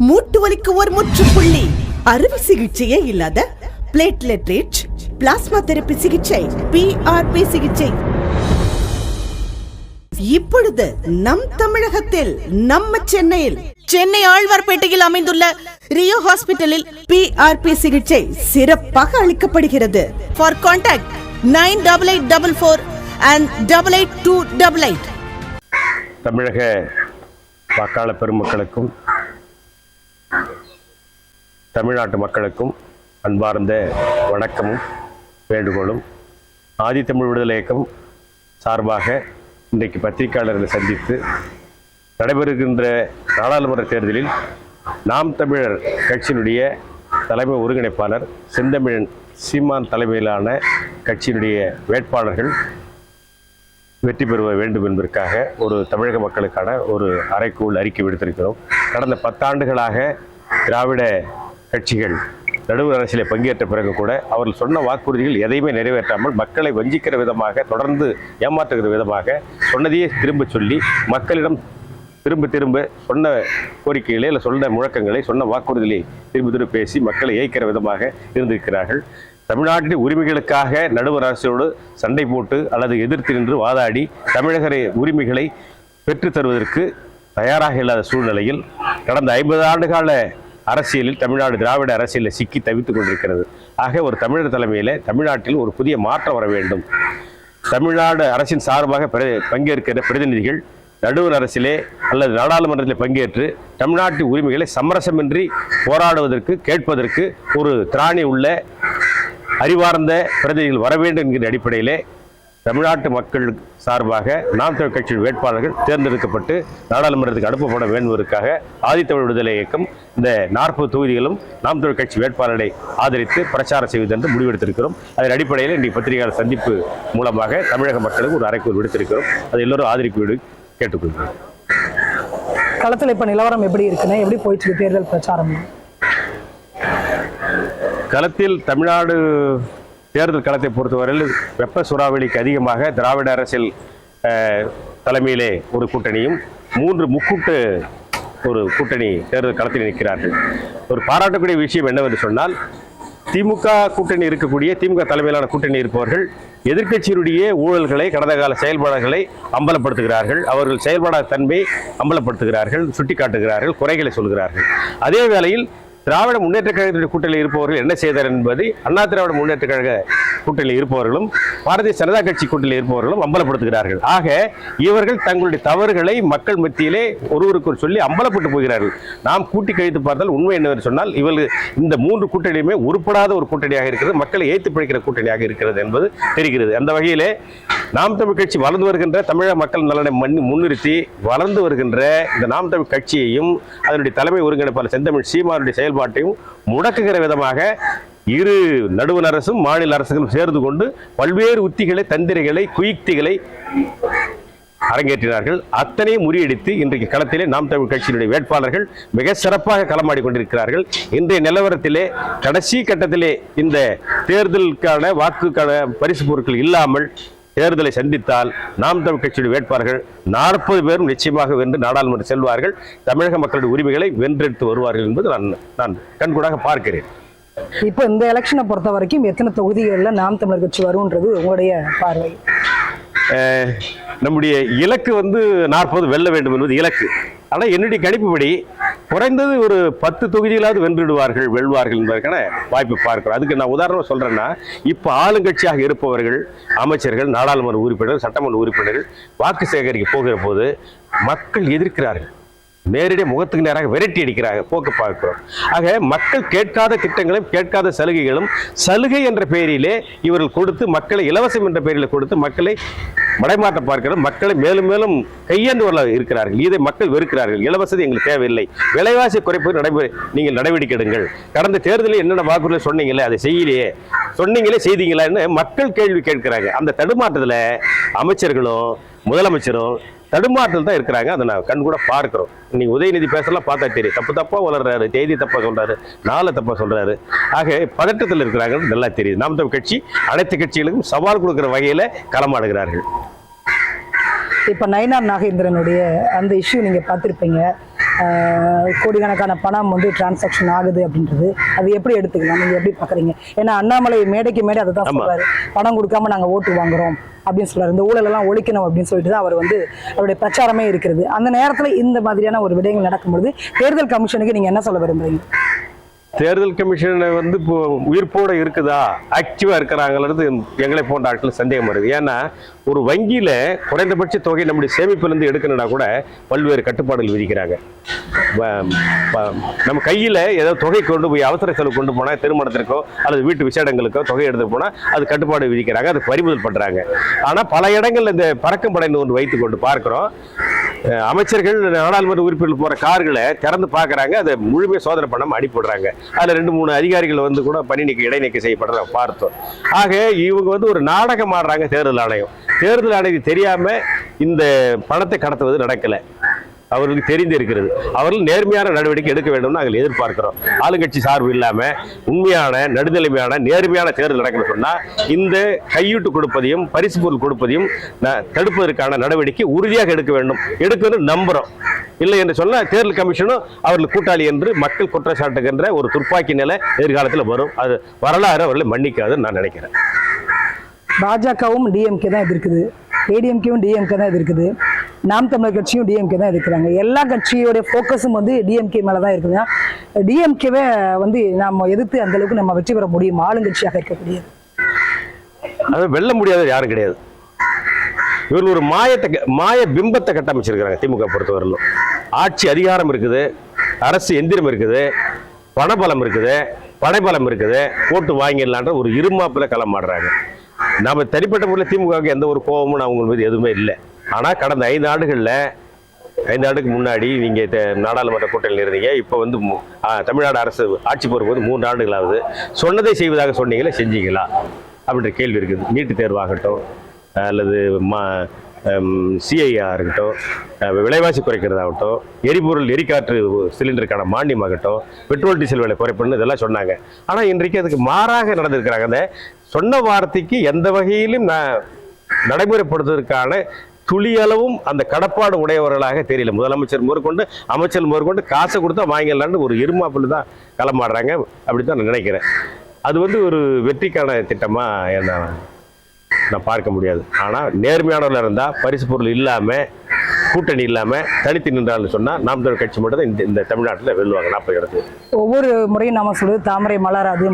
மூட்டு வலிக்கு ஒரு முற்றுப்புள்ளி. அறுவை சிகிச்சையே இல்லாத பிளேட்லெட் ரிச் பிளாஸ்மா தெரப்பி சிகிச்சை, PRP சிகிச்சை இப்பொழுது நம் தமிழகத்தில், நம்ம சென்னையில், சென்னை ஆழ்வார்பேட்டையில் அமைந்துள்ள ரியோ ஹாஸ்பிட்டலில் PRP சிகிச்சை சிறப்பாக அளிக்கப்படுகிறது. For contact 9884 and 88288. தமிழக வாக்காளர் பெருமக்களுக்கும் தமிழ்நாட்டு மக்களுக்கும் அன்பார்ந்த வணக்கமும் வேண்டுகோளும். ஆதித்தமிழ் விடுதலை இயக்கம் சார்பாக இன்றைக்கு பத்திரிகையாளர்களை சந்தித்து நடைபெறுகின்ற நாடாளுமன்ற தேர்தலில் நாம் தமிழர் கட்சியினுடைய தலைமை ஒருங்கிணைப்பாளர் செந்தமிழன் சீமான் தலைமையிலான கட்சியினுடைய வேட்பாளர்கள் வெற்றி பெற வேண்டும் என்பதற்காக ஒரு தமிழக மக்களுக்கான ஒரு அறைக்கூல் அறிக்கை விடுத்திருக்கிறோம். கடந்த 10 ஆண்டுகளாக திராவிட கட்சிகள் நடுவர் அரசியலை பங்கேற்ற பிறகு கூட அவர்கள் சொன்ன வாக்குறுதிகள் எதையுமே நிறைவேற்றாமல் மக்களை வஞ்சிக்கிற விதமாக, தொடர்ந்து ஏமாற்றுகிற விதமாக சொன்னதையே திரும்ப சொல்லி மக்களிடம் திரும்ப சொன்ன கோரிக்கைகளை இல்லை சொன்ன முழக்கங்களை, சொன்ன வாக்குறுதிகளை திரும்ப பேசி மக்களை ஏய்க்கிற விதமாக இருந்திருக்கிறார்கள். தமிழ்நாட்டின் உரிமைகளுக்காக நடுவர் அரசோடு சண்டை போட்டு அல்லது எதிர்த்து நின்று வாதாடி தமிழக உரிமைகளை பெற்றுத் தருவதற்கு தயாராக இல்லாத சூழ்நிலையில் கடந்த 50 ஆண்டுகால அரசியலில் தமிழ்நாடு திராவிட அரசியலில் சிக்கி தவித்துக் கொண்டிருக்கிறது. ஆக ஒரு தமிழர் தலைமையில் தமிழ்நாட்டில் ஒரு புதிய மாற்றம் வர வேண்டும். தமிழ்நாடு அரசின் சார்பாக பங்கேற்கிற பிரதிநிதிகள் நடுவர் அரசிலே அல்லது நாடாளுமன்றத்தில் பங்கேற்று தமிழ்நாட்டு உரிமைகளை சமரசமின்றி போராடுவதற்கு, கேட்பதற்கு ஒரு திராணி உள்ள அறிவார்ந்த பிரதிநிதிகள் வர வேண்டும் என்கிற அடிப்படையிலே தமிழ்நாட்டு மக்கள் சார்பாக நாம் தமிழ் கட்சியின் வேட்பாளர்கள் தேர்ந்தெடுக்கப்பட்டு நாடாளுமன்றத்துக்கு அனுப்பப்பட வேண்டுவதற்காக ஆதித்தமிழ் விடுதலை இயக்கம் இந்த 40 தொகுதிகளும் நாம் தமிழ் கட்சி வேட்பாளரை ஆதரித்து பிரச்சாரம் செய்வது என்று முடிவெடுத்திருக்கிறோம். அதன் அடிப்படையில் இன்றைக்கு பத்திரிகையாளர் சந்திப்பு மூலமாக தமிழக மக்களுக்கு ஒரு அறைக்கூறு விடுத்திருக்கிறோம். அதை எல்லோரும் ஆதரிப்பு கேட்டுக்கொள்கிறோம். களத்தில் இப்போ நிலவரம் எப்படி இருக்குன்னு, எப்படி போயிட்டு இருக்கு தேர்தல் பிரச்சாரம்? களத்தில் தமிழ்நாடு தேர்தல் களத்தை பொறுத்தவரையில் வெப்ப சூறாவளிக்கு அதிகமாக திராவிட அரசியல் தலைமையிலே ஒரு கூட்டணியும் 3 முக்கூட்டு ஒரு கூட்டணி தேர்தல் களத்தில் நிற்கிறார்கள். ஒரு பாராட்டக்கூடிய விஷயம் என்னவென்று சொன்னால், திமுக கூட்டணி இருக்கக்கூடிய திமுக தலைமையிலான கூட்டணி இருப்பவர்கள் எதிர்க்கட்சியினுடைய ஊழல்களை, கடந்த கால செயல்பாடுகளை அம்பலப்படுத்துகிறார்கள். அவர்கள் செயல்பாடாத தன்மை அம்பலப்படுத்துகிறார்கள், சுட்டிக்காட்டுகிறார்கள், குறைகளை சொல்கிறார்கள். அதே வேளையில் திராவிட முன்னேற்ற கழகத்தினுடைய கூட்டணியில் இருப்பவர்கள் என்ன செய்தார் என்பதை அண்ணா திராவிட முன்னேற்ற கழக கூட்டணியில் இருப்பவர்களும் பாரதிய ஜனதா கட்சி கூட்டணியில் இருப்பவர்களும் அம்பலப்படுத்துகிறார்கள். ஆக இவர்கள் தங்களுடைய தவறுகளை மக்கள் மத்தியிலே ஒருவருக்கு சொல்லி அம்பலப்பட்டு போகிறார்கள். நாம் கூட்டி கழித்து பார்த்தால் உண்மை என்னவென்று சொன்னால், இவர்கள் இந்த 3 கூட்டணியுமே உருப்படாத ஒரு கூட்டணியாக இருக்கிறது, மக்களை ஏய்த்து பிழைக்கிற கூட்டணியாக இருக்கிறது என்பது தெரிகிறது. அந்த வகையிலே நாம் தமிழ் கட்சி வளர்ந்து வருகின்ற தமிழக மக்கள் நலனை முன்னிறுத்தி வளர்ந்து வருகின்ற இந்த நாம் தமிழ் கட்சியையும் அதனுடைய தலைமை ஒருங்கிணைப்பாளர் செந்தமிழ் சீமானுடைய செயல்பாட்டையும் முடக்குகிற விதமாக இரு நடுவண் அரசும் மாநில அரசுகளும் சேர்ந்து கொண்டு பல்வேறு உத்திகளை, தந்திரிகளை, குயுக்திகளை அரங்கேற்றினார்கள். அத்தனையும் முறியடித்து இன்றைக்கு களத்திலே நாம் தமிழ் கட்சியினுடைய வேட்பாளர்கள் மிக சிறப்பாக களமாடி கொண்டிருக்கிறார்கள். இன்றைய நிலவரத்திலே கடைசி கட்டத்திலே இந்த தேர்தலுக்கான வாக்குக்கான பரிசு பொருட்கள் இல்லாமல் தேர்தலை சந்தித்தால் நாம் தமிழ் கட்சியுடைய வேட்பாளர்கள் 40 பேரும் நிச்சயமாக வென்று நாடாளுமன்றம் செல்வார்கள். தமிழக மக்களுடைய உரிமைகளை வென்றெடுத்து வருவார்கள் என்பது நான் கண்கூடாக பார்க்கிறேன். இப்போ இந்த எலெக்ஷனை பொறுத்த வரைக்கும் எத்தனை தொகுதிகளில் நாம் தமிழர் கட்சி வரும்ன்றது உங்களுடைய பார்வை? நம்முடைய இலக்கு 40 வெல்ல வேண்டும் என்பது இலக்கு. ஆனால் என்னுடைய கணிப்புப்படி குறைந்தது ஒரு 10 தொகுதிகளாவது வெல்வார்கள் என்பதற்கான வாய்ப்பு பார்க்கிறோம். அதுக்கு நான் உதாரணம் சொல்றேன்னா, இப்போ ஆளுங்கட்சியாக இருப்பவர்கள், அமைச்சர்கள், நாடாளுமன்ற உறுப்பினர்கள், சட்டமன்ற உறுப்பினர்கள் வாக்கு சேகரிக்க போகிற போது மக்கள் எதிர்க்கிறார்கள், நேரடியாக முகத்துக்கு நேராக விரட்டி அடிக்கிறாங்க, போக்கு பார்க்கிறோம். ஆக மக்கள் கேட்காத திட்டங்களும் கேட்காத சலுகைகளும் சலுகை என்ற பெயரிலே இவர்கள் கொடுத்து, மக்களை இலவசம் என்ற பெயரில் கொடுத்து மக்களை மடைமாற்ற பார்க்கிற, மக்களை மேலும் மேலும் கையேந்துவர்களாக இருக்கிறார்கள். இதை மக்கள் வெறுக்கிறார்கள். இலவசதி எங்களுக்கு தேவையில்லை, விலைவாசி குறைப்பு நீங்கள் நடவடிக்கை எடுங்கள், கடந்த தேர்தலில் என்னென்ன வாக்குறுதி சொன்னீங்களே அதை செய்யலையே, சொன்னீங்களே செய்தீங்களான்னு மக்கள் கேள்வி கேட்கிறாங்க. அந்த தடுமாற்றத்தில் அமைச்சர்களும் முதலமைச்சரும் தடுமாற்றல் தான் இருக்கிறாங்க. அதை நான் கண் கூட பார்க்கிறோம். நீங்க உதயநிதி பேசலாம் பார்த்தா தெரியும், தப்பா வளர்றாரு, செய்தி தப்பா சொல்றாரு, நாளை தப்பா சொல்றாரு. ஆக பதட்டத்தில் இருக்கிறாங்க, நல்லா தெரியுது. நாம் தமிழ் கட்சி அனைத்து கட்சிகளுக்கும் சவால் கொடுக்கிற வகையில களமாடுகிறார்கள். இப்ப நயினார் நாகேந்திரனுடைய அந்த இஷ்யூ நீங்க பார்த்திருப்பீங்க. கோடிக்கணக்கான பணம் வந்து டிரான்சாக்ஷன் ஆகுது அப்படின்றது அது எப்படி எடுத்துக்கலாம், நீங்க எப்படி பாக்குறீங்க? ஏன்னா அண்ணாமலை மேடைக்கு மேடை அதை தான் சொல்றாரு, பணம் கொடுக்காம நாங்க ஓட்டு வாங்குறோம் அப்படின்னு சொல்றாரு, இந்த ஊழல் எல்லாம் ஒழிக்கணும் அப்படின்னு சொல்லிட்டு தான் அவர் வந்து அவருடைய பிரச்சாரமே இருக்கிறது. அந்த நேரத்துல இந்த மாதிரியான ஒரு விடயங்கள் நடக்கும்பொழுது தேர்தல் கமிஷனுக்கு நீங்க என்ன சொல்ல விரும்புறீங்க? தேர்தல் கமிஷன் வந்து இப்போ உயிர்ப்போட இருக்குதா, ஆக்டிவா இருக்கிறாங்கிறது எங்களை போன்ற ஆட்கள் சந்தேகம் வருது. ஏன்னா ஒரு வங்கியில குறைந்தபட்ச தொகை நம்முடைய சேமிப்பிலிருந்து எடுக்கணும்னா கூட பல்வேறு கட்டுப்பாடுகள் விதிக்கிறாங்க. நம்ம கையில ஏதாவது தொகை கொண்டு போய் அவசர செலவு கொண்டு போனா, திருமணத்திற்கோ அல்லது வீட்டு விசேடங்களுக்கோ தொகை எடுத்து போனா அது கட்டுப்பாடு விதிக்கிறாங்க, அது பறிமுதல் பண்றாங்க. ஆனா பல இடங்கள்ல இந்த பறக்கும் படைன்னு ஒன்று வைத்துக் கொண்டு பார்க்கிறோம். அமைச்சர்கள் நாடாளுமன்ற உறுப்பினர்கள் போற கார்களை திறந்து பார்க்கறாங்க, அதை முழுமையாக சோதனை பண்ணாம அனுப்பிடுறாங்க. அதுல 2-3 அதிகாரிகள் வந்து கூட பணி நீக்க இடைநீக்கம் செய்யப்படுறத பார்த்தோம். ஆக இவங்க வந்து ஒரு நாடகம் ஆடுறாங்க. தேர்தல் ஆணையம் தெரியாம இந்த பணத்தை கடத்துவது நடக்கல, அவர்களுக்கு தெரிந்து இருக்கிறது. அவர்கள் நேர்மையான நடவடிக்கை எடுக்க வேண்டும் நாங்கள் எதிர்பார்க்கிறோம். ஆளுங்கட்சி சார்பு இல்லாம உண்மையான நடுநிலைமையான நேர்மையான தேர்தல் நடக்கணும் சொன்னா இந்த கையூட்டு கொடுப்பதையும் பரிசு பொருள் கொடுப்பதையும் தடுப்பதற்கான நடவடிக்கை உறுதியாக எடுக்க வேண்டும் நம்புறோம். இல்லை என்று சொன்னா தேர்தல் கமிஷனும் அவர்கள் கூட்டாளி என்று மக்கள் குற்றச்சாட்டுகின்ற ஒரு துப்பாக்கி நிலை எதிர்காலத்தில் வரும். அது வரலாறு அவர்களை மன்னிக்காதுன்னு நான் நினைக்கிறேன். பாஜகவும் டிஎம்கே தான் எதிர்க்குது, ஏடிஎம்கேவும் டிஎம்கே தான் எதிர்க்குது, நாம் தமிழர் கட்சியும் டிஎம்கே தான் எதிர்க்கிறாங்க. எல்லா கட்சியோடைய ஃபோக்கஸும் வந்து டிஎம்கே மேலே தான் இருக்குதுன்னா டிஎம்கேவை வந்து நம்ம எதிர்த்து அந்த அளவுக்கு நம்ம வெற்றி பெற முடியும் ஆளுங்கட்சியாக இருக்கக்கூடியது? அது வெல்ல முடியாத யாரும் கிடையாது. இவர்கள் ஒரு மாய பிம்பத்தை கட்டமைச்சிருக்கிறாங்க. திமுக பொறுத்தவரையிலும் ஆட்சி அதிகாரம் இருக்குது, அரசு எந்திரம் இருக்குது, பணபலம் இருக்குது, படைபலம் இருக்குது, போட்டு வாங்கிடலான்ற ஒரு இருமாப்பில் களமாடுறாங்க. நாம தனிப்பட்ட முறையில் திமுகவுக்கு எந்த ஒரு கோபமும் அவங்க மீது எதுவுமே இல்லை. ஆனால் கடந்த 5 ஆண்டுக்கு முன்னாடி நீங்க நாடாளுமன்ற கூட்டணியில் இருந்தீங்க. இப்போ வந்து தமிழ்நாடு அரசு ஆட்சி பொறுப்பு 3 ஆண்டுகள் ஆகுது. சொன்னதை செய்வதாக சொன்னீங்களே, செஞ்சீங்களா அப்படின்ற கேள்வி இருக்குது. நீட்டு தேர்வாகட்டும் அல்லது சிஐஆ இருக்கட்டும், விலைவாசி குறைக்கிறதாகட்டும், எரிகாற்று சிலிண்டருக்கான மானியமாகட்டும், பெட்ரோல் டீசல் விலை குறைப்புன்னு இதெல்லாம் சொன்னாங்க. ஆனால் இன்றைக்கு அதுக்கு மாறாக நடந்திருக்கிறாங்க. அந்த சொன்ன வார்த்தைக்கு எந்த வகையிலும் நடைமுறைப்படுத்துவதற்கான துளியளவும் அந்த கடப்பாடு உடையவர்களாக தெரியல. முதலமைச்சர் அமைச்சர் முதற்கொண்டு காசை கொடுத்தா வாங்கிடலான்னு ஒரு இருமாப்பில் தான் களமாடுறாங்க. அப்படித்தான் நான் நினைக்கிறேன். அது வந்து ஒரு வெற்றிக்கான திட்டமா நான் பார்க்க முடியாது. ஆனால் நேர்மையானவர்கள் இருந்தால் பரிசு பொருள் இல்லாமல் கூட்டணி இல்லாமல் தனித்து நின்றான்னு சொன்னால் நாம் தமிழர் கட்சி மட்டும் தான் இந்த தமிழ்நாட்டில் வெல்லுவாங்க 40 இடத்துல. ஒவ்வொரு முறையும் நம்ம சொல்லுது தாமரை மலராது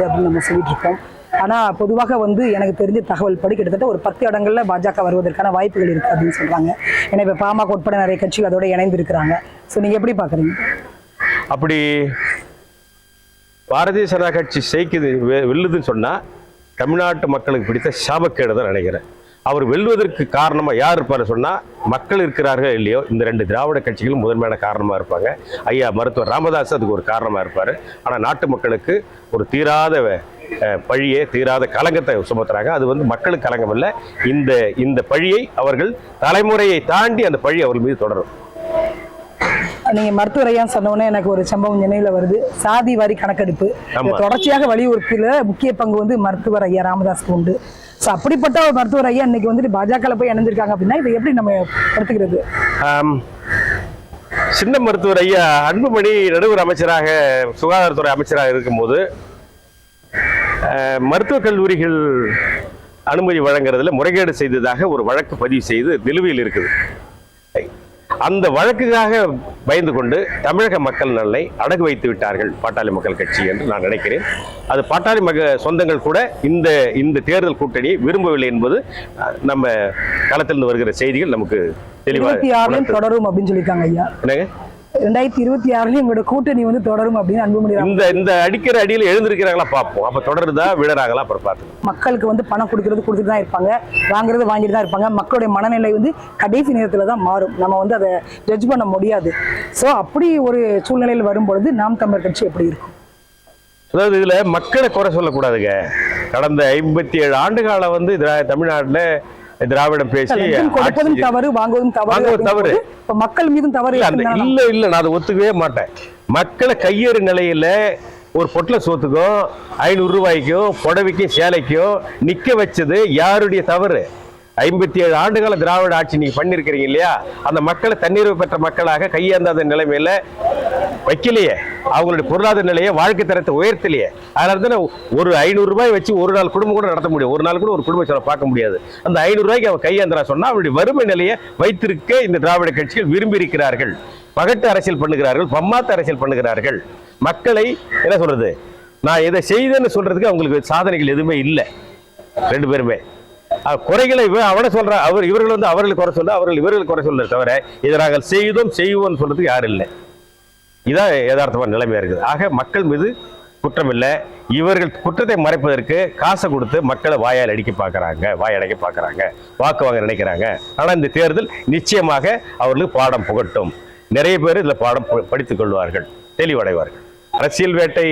அப்படின்னு நம்ம சொல்லிட்டு இருக்கோம். ஆனால் பொதுவாக வந்து எனக்கு தெரிஞ்ச தகவல் படி கிட்டத்தட்ட ஒரு 10 இடங்களில் பாஜக வருவதற்கான வாய்ப்புகள் இருக்குது அப்படின்னு சொல்கிறாங்க. ஏன்னா இப்போ பாமக உட்பட நிறைய கட்சிகள் அதோட இணைந்து இருக்கிறாங்க. ஸோ நீங்கள் எப்படி பார்க்குறீங்க? அப்படி பாரதிய ஜனதா கட்சி வெல்லுதுன்னு சொன்னால் தமிழ்நாட்டு மக்களுக்கு பிடித்த சாபக்கேடு தான் நினைக்கிறேன். அவர் வெல்வதற்கு காரணமாக யார் இருப்பார் சொன்னால் மக்கள் இருக்கிறார்கள் இல்லையோ இந்த 2 திராவிட கட்சிகளும் முதன்மையான காரணமாக இருப்பாங்க. ஐயா மருத்துவர் ராமதாஸ் அதுக்கு ஒரு காரணமாக இருப்பார். ஆனால் நாட்டு மக்களுக்கு ஒரு தீராத பழியை தீராத கலங்கத்தை சுமத்துறாங்க. அது வந்து மக்களுக்கு கலங்கம் இல்லை. இந்த பழியை அவர்கள் தலைமுறையை தாண்டி அந்த பழி அவர்கள் மீது தொடரும். நீங்க மருத்துவரையான்னு சொன்னோன்னே எனக்கு ஒரு சம்பவம் நினைவுல வருது. சாதி வாரி கணக்கெடுப்பு தொடர்ச்சியாக வலியுறுத்தில முக்கிய பங்கு வந்து மருத்துவர் ஐயா ராமதாஸ்க்கு உண்டு. ஸோ அப்படிப்பட்ட ஒரு மருத்துவர் ஐயா இன்னைக்கு வந்துட்டு பாஜக போய் இணைஞ்சிருக்காங்க அப்படின்னா இதை எப்படி நம்ம எடுத்துக்கிறது? சின்ன மருத்துவர் ஐயா அன்புமணி நடுவர் அமைச்சராக சுகாதாரத்துறை அமைச்சராக இருக்கும்போது மருத்துவக் கல்லூரிகள் அனுமதி வழங்குறதுல முறைகேடு செய்ததாக ஒரு வழக்கு பதிவு செய்து நிலுவையில் இருக்குது. அந்த வழக்குக்காக பயந்து கொண்டு தமிழக மக்கள் நலனை அடகு வைத்து விட்டார்கள் பாட்டாளி மக்கள் கட்சி என்று நான் நினைக்கிறேன். அது பாட்டாளி சொந்தங்கள் கூட இந்த தேர்தல் கூட்டணியை விரும்பவில்லை என்பது நம்ம களத்திலிருந்து வருகிற செய்திகள் நமக்கு தெளிவாக தொடரும் அப்படின்னு சொல்லியிருக்காங்க ஐயா. என்னங்க 2026 எங்களோட கூட்டணி வந்து தொடரும் அப்படின்னு அன்புமணி இந்த அடிக்கிற அடியில் எழுந்திருக்கிறாங்களா பார்ப்போம். அப்ப தொடருதா விழறாங்களா அப்புறம் பார்த்து. மக்களுக்கு வந்து பணம் கொடுத்துட்டு தான் இருப்பாங்க, வாங்கிட்டு தான் இருப்பாங்க. மக்களுடைய மனநிலை வந்து கடைசி நேரத்துல தான் மாறும். நம்ம வந்து அதை ஜட்ஜ் பண்ண முடியாது. ஸோ அப்படி ஒரு சூழ்நிலையில் வரும்பொழுது நாம் தமிழர் கட்சி எப்படி இருக்கும்? அதாவது இதுல மக்களை குறை சொல்லக்கூடாதுங்க. கடந்த 57 ஆண்டு காலம் வந்து தமிழ்நாட்டில் திராவிடம் பேசி தவறு வாங்குவதும் தவறு மக்கள் மீதும் தவறு இல்ல நான் அதை ஒத்துக்கவே மாட்டேன். மக்களை கையேறு நிலையில ஒரு பொட்டல சோத்துக்கும் 500 ரூபாய்க்கும் புடவைக்கும் சேலைக்கும் நிக்க வச்சது யாருடைய தவறு? 57 ஆண்டுகால திராவிட ஆட்சி நீங்க பண்ணிருக்கிறீங்க இல்லையா, அந்த மக்களை தன்னிறைவு பெற்ற மக்களாக கையேந்தாத நிலைமையில வைக்கலையே, அவங்களுடைய பொருளாதார நிலையை வாழ்க்கை தரத்தை உயர்த்தலையே. அதனால தானே ஒரு 500 ரூபாய் வச்சு ஒரு நாள் குடும்பம் கூட நடத்த முடியும், ஒரு நாள் கூட ஒரு குடும்ப செலவு பார்க்க முடியாது. அந்த 500 ரூபாய்க்கு அவன் கையேந்திரா சொன்னா அவருடைய வறுமை நிலையை வைத்திருக்க இந்த திராவிட கட்சிகள் விரும்பி இருக்கிறார்கள். பகட்டு அரசியல் பண்ணுகிறார்கள், பம்மாத்து அரசியல் பண்ணுகிறார்கள். மக்களை என்ன சொல்றது, நான் இதை செய்தேன்னு சொல்றதுக்கு அவங்களுக்கு சாதனைகள் எதுவுமே இல்லை. ரெண்டு பேருமே குறைகளை அவனை சொல்ற, இவர்கள் வந்து அவர்கள் குறை சொல்ல, அவர்கள் இவர்கள் குறை சொல்ல தவிர இதை நாங்கள் செய்வோம் சொல்றதுக்கு யாரும் இல்லை. இதான் யதார்த்தமான நிலைமையா இருக்குது. ஆக மக்கள் மீது குற்றம் இல்லை. இவர்கள் குற்றத்தை மறைப்பதற்கு காசை கொடுத்து மக்களை வாயால் அடிக்க பார்க்கறாங்க, வாக்கு வாங்க நினைக்கிறாங்க. ஆனால் இந்த தேர்தல் நிச்சயமாக அவர்களுக்கு பாடம் புகட்டும். நிறைய பேர் இதில் பாடம் படித்துக் கொள்வார்கள், தெளிவடைவார்கள். அரசியல் வேட்டை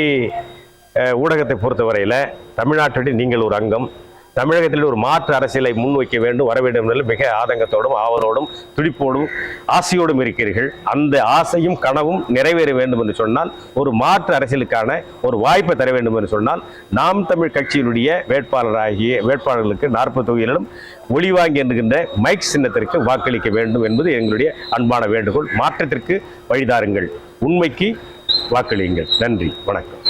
ஊடகத்தை பொறுத்தவரையில் தமிழ்நாட்டுடைய நீங்கள் ஒரு அங்கம். தமிழகத்தில் ஒரு மாற்று அரசியலை முன்வைக்க வேண்டும், வர வேண்டும் என்று மிக ஆதங்கத்தோடும் ஆவலோடும் துடிப்போடும் ஆசையோடும் இருக்கிறீர்கள். அந்த ஆசையும் கனவும் நிறைவேற வேண்டும் என்று சொன்னால், ஒரு மாற்று அரசியலுக்கான ஒரு வாய்ப்பை தர வேண்டும் என்று சொன்னால், நாம் தமிழ் கட்சியினுடைய வேட்பாளர்களுக்கு 40 தொகுதிகளிலும் ஒளிவாங்கி என்கின்ற மைக் சின்னத்திற்கு வாக்களிக்க வேண்டும் என்பது எங்களுடைய அன்பான வேண்டுகோள். மாற்றத்திற்கு வழிதாருங்கள், உண்மைக்கு வாக்களியுங்கள். நன்றி, வணக்கம்.